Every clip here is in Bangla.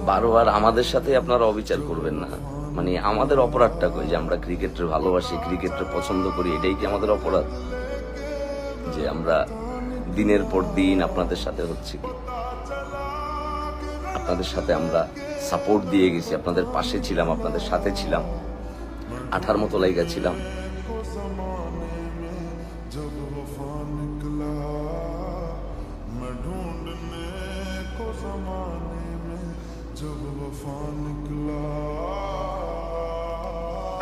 বারবার আমাদের সাথে আপনারা অবিচার করবেন না। মানে আমাদের অপরাধটা কই যে আমরা ক্রিকেটের ভালোবাসি, ক্রিকেটের পছন্দ করি, এটাই কি আমাদের অপরাধ? যে আমরা দিনের পর দিন আপনাদের সাথে হচ্ছে কি, আপনাদের সাথে আমরা সাপোর্ট দিয়ে গেছি, আপনাদের পাশে ছিলাম, আপনাদের সাথে ছিলাম, আঠার মতো লাইগা ছিলাম।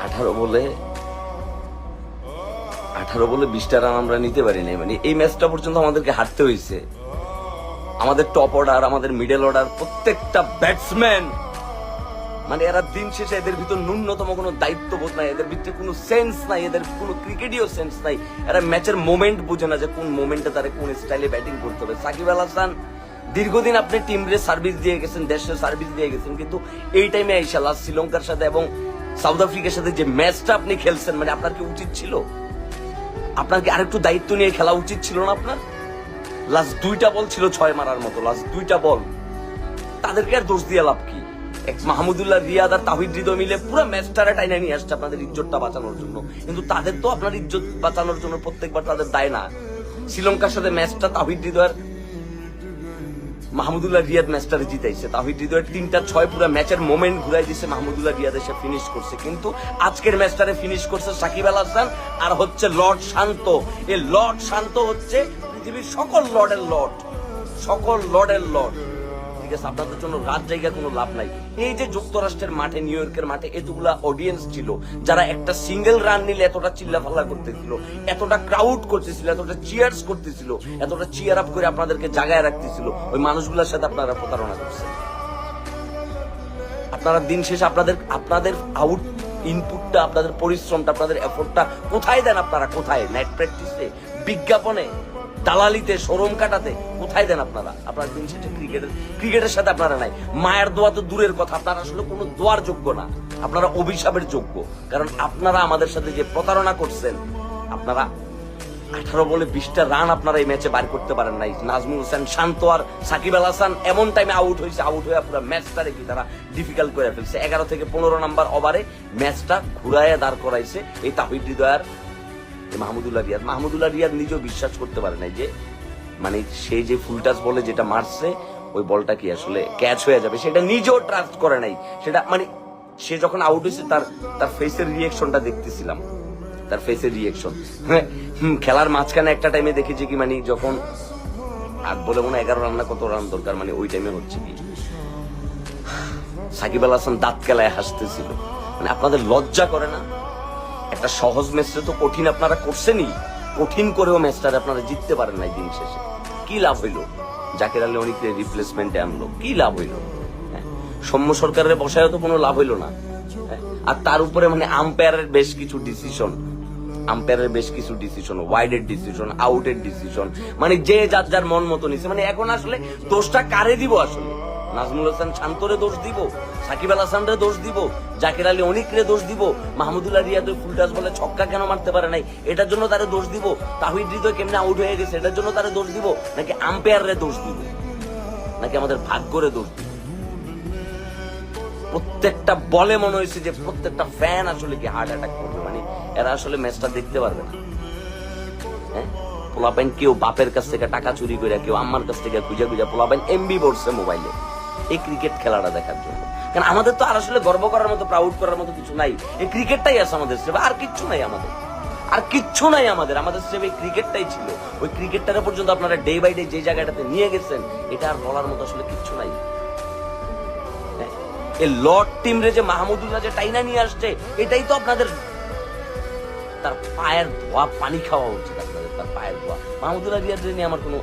আঠারো বলে 20টা রান আমরা নিতে পারি নাই। মানে এই ম্যাচটা পর্যন্ত আমাদেরকে হারতে হয়েছে। আমাদের টপ অর্ডার, আমাদের মিডল অর্ডার, প্রত্যেকটা ব্যাটসম্যান, মানে এরা দিন শেষে এদের ভিতর ন্যূনতম কোনো দায়িত্ববোধ নাই, এদের ভিতরে কোনো সেন্স নাই, এদের কোনো ক্রিকেটীয় সেন্স নাই। এরা ম্যাচের মোমেন্ট বুঝে না যে কোন মোমেন্টে তারা কোন স্টাইলে ব্যাটিং করতে হবে। সাকিব আল হাসান দীর্ঘদিন আপনি টিমরে সার্ভিস দিয়ে গেছেন, দেশের সার্ভিস দিয়ে গেছেন, কিন্তু এই টাইমে আইসা লাস্ট শ্রীলঙ্কার সাথে এবং সাউথ আফ্রিকার সাথে যে ম্যাচটা আপনি খেলছেন, মানে আপনার কি উচিত ছিল? আপনার কি আরেকটু দায়িত্ব নিয়ে খেলা উচিত ছিল না আপনার? লাস্ট 2টা বল ছিল 6 মারার মতো, লাস্ট 2টা বল। তাদেরকে আর দোষ দিয়ে লাভ কি? মাহমুদুল্লাহ রিয়াদ আর তাহিদ হৃদয় মিলে পুরো ম্যাচটারে টাইনা নিয়ে আসছে আপনাদের ইজ্জতটা বাঁচানোর জন্য, কিন্তু তাদের তো আপনার ইজ্জত বাঁচানোর জন্য প্রত্যেকবার তাদের দায় না। শ্রীলঙ্কার সাথে ম্যাচটা তাহিদ হৃদয়ের, মাহমুদুল্লাহ রিয়াদ ম্যাচটারে জিতাইছে। তাহিদ হৃদয়ের 3টা 6 পুরো ম্যাচের মোমেন্ট ঘুরাই দিচ্ছে, মাহমুদুল্লাহ রিয়াদ এসে ফিনিশ করছে। কিন্তু আজকের ম্যাচটারে ফিনিশ করছে সাকিব আল হাসান আর হচ্ছে লর্ড শান্ত। এই লর্ড শান্ত হচ্ছে পৃথিবীর সকল লর্ডের লর্ড, সকল লর্ডের লর্ড। ঠিক আছে, আপনাদের জন্য রাত জায়গায় কোনো লাভ নাই। এই যে যুক্তরাষ্ট্রের মাঠে, নিউ ইয়র্কের মাঠে এতগুলা অডিয়েন্স ছিল, যারা একটা সিঙ্গেল রান নিলে এতটা চিল্লাফাল্লা করতেছিল, এতটা ক্রাউড করতেছিল, এতটা চিয়ার্স করতেছিল, এতটা চিয়ার আপ করে আপনাদেরকে জাগায় রাখতেছিল, ওই মানুষগুলোর সাথে আপনারা প্রতারণা করছেন। আপনারা দিন শেষে আপনাদের আউট ইনপুটটা, আপনাদের পরিশ্রমটা, আপনাদের এফোর্টটা কোথায় দেন? আপনারা কোথায়? নেট প্র্যাকটিসে, বিজ্ঞাপনে, দালালিতে, শোরুম কাটাতে কোথায় দেন আপনারা? আপনার দিন শেষে ক্রিকেটের সাথে আপনারা নাই। মায়ের দোয়া তো দূরের কথা, আপনারা আসলে কোনো দোয়ার যোগ্য না, আপনারা অভিশাপের যোগ্য। কারণ আপনারা আমাদের সাথে যে প্রতারণা করছেন, আপনারা 18 বলে 20টা রান আপনারা এই ম্যাচে বার করতে পারেন নাই। নাজমুল হোসেন শান্ত আর সাকিব আল হাসান এমন টাইমে আউট হয়েছে, আউট হয়ে পুরো ম্যাচটারে কি তারা ডিফিকাল্ট করে ফেলছে। 11 থেকে 15 নাম্বার ওভারে ম্যাচটা ঘুরাইয়া দাঁড় করাইছে এই তাহিদ হৃদয় আর মাহমুদুল্লাহ রিয়াদ নিজেও বিশ্বাস করতে পারে নাই যে মানে সে যে ফুল টাচ বলে যেটা মারছে, ওই বলটা কি আসলে ক্যাচ হয়ে যাবে, সেটা নিজেও ট্রাস্ট করে নাই। সেটা মানে সে যখন আউট হয়েছে তার ফেসের রিয়েকশনটা দেখতেছিলাম, তার ফেসের রিয়েকশন। খেলার মাঝখানে একটা টাইমে দেখেছি কি, মানে যখন আর বলে মনে 11 রান না কত রান দরকার, মানে ওই টাইমে হচ্ছে কি সাকিব আল হাসান দাঁত কেলায় হাসতেছিল। মানে আপনাদের লজ্জা করে না? একটা সহজ ম্যাচটা তো কঠিন আপনারা করছেনই, কঠিন করেও ম্যাচটারে আপনারা জিততে পারেন নাই। দিন শেষে কি লাভ হইলো? জাকির আলী অনেক রিপ্লেসমেন্টে আনলো, কি লাভ হইলো? সৌম্য সরকারের বসায়ও তো কোনো লাভ হইলো না। আর তার উপরে মানে আম্পায়ারের বেশ কিছু ডিসিশন, ওয়াইডের ডিসিশন, আউটের ডিসিশন, মানে যে যার মন মতো নিছে। মানে এখন আসলে দোষটা কারে দিব? আসলে নাজমুল হোসেন শান্তরে দোষ দিব, সাকিব আল হাসানরে দোষ দিব, জাকির আলী অনিকরে দোষ দিব, মাহমুদুল্লাহ রিয়াদ ফুল টাচ বলে ছক্কা কেন মারতে পারে নাই এটার জন্য তারে দোষ দিব, তাহিদ হৃদয় কেমনে আউট হয়ে গেছে এটার জন্য তারে দোষ দিব, নাকি আম্পায়াররে দোষ দিব, নাকি আমাদের ভাগ্যরে দোষ দিব? প্রত্যেকটা বলে মনে হয়েছে যে প্রত্যেকটা ফ্যান আসলে কি হার্ট অ্যাটাক করবে। মানে এরা আসলে ম্যাচটা দেখতে পারবে না। হ্যাঁ, পোলাপাইন কেউ বাপের কাছ থেকে টাকা চুরি করে, কেউ আম্মার কাছ থেকে খুঁজা পোলাপাইন এমবি পড়ছে মোবাইলে এই ক্রিকেট খেলাটা দেখার জন্য। কারণ আমাদের তো আর আসলে গর্ব করার মতো, প্রাউড করার মতো কিছু নাই। এই ক্রিকেটটাই আছে আমাদের সেবা, আর কিচ্ছু নাই আমাদের, আর কিচ্ছু নাই আমাদের। আমাদের সেবা এই ক্রিকেটটাই ছিল। ওই ক্রিকেটটারে পর্যন্ত আপনারা ডে বাই ডে যে জায়গাটাতে নিয়ে গেছেন, এটা আর বলার মতো আসলে কিচ্ছু নাই। এই লর্ড টিম রে যে মাহমুদুল্লাহ যে টাইনা নিয়ে আসছে, এটাই তো আপনাদের, তার পায়ের ধোয়া পানি খাওয়া উচিত আপনাদের, তার পায়ের ধোয়া। মাহমুদুল্লাহ রিয়াদ নিয়ে আমার কোনো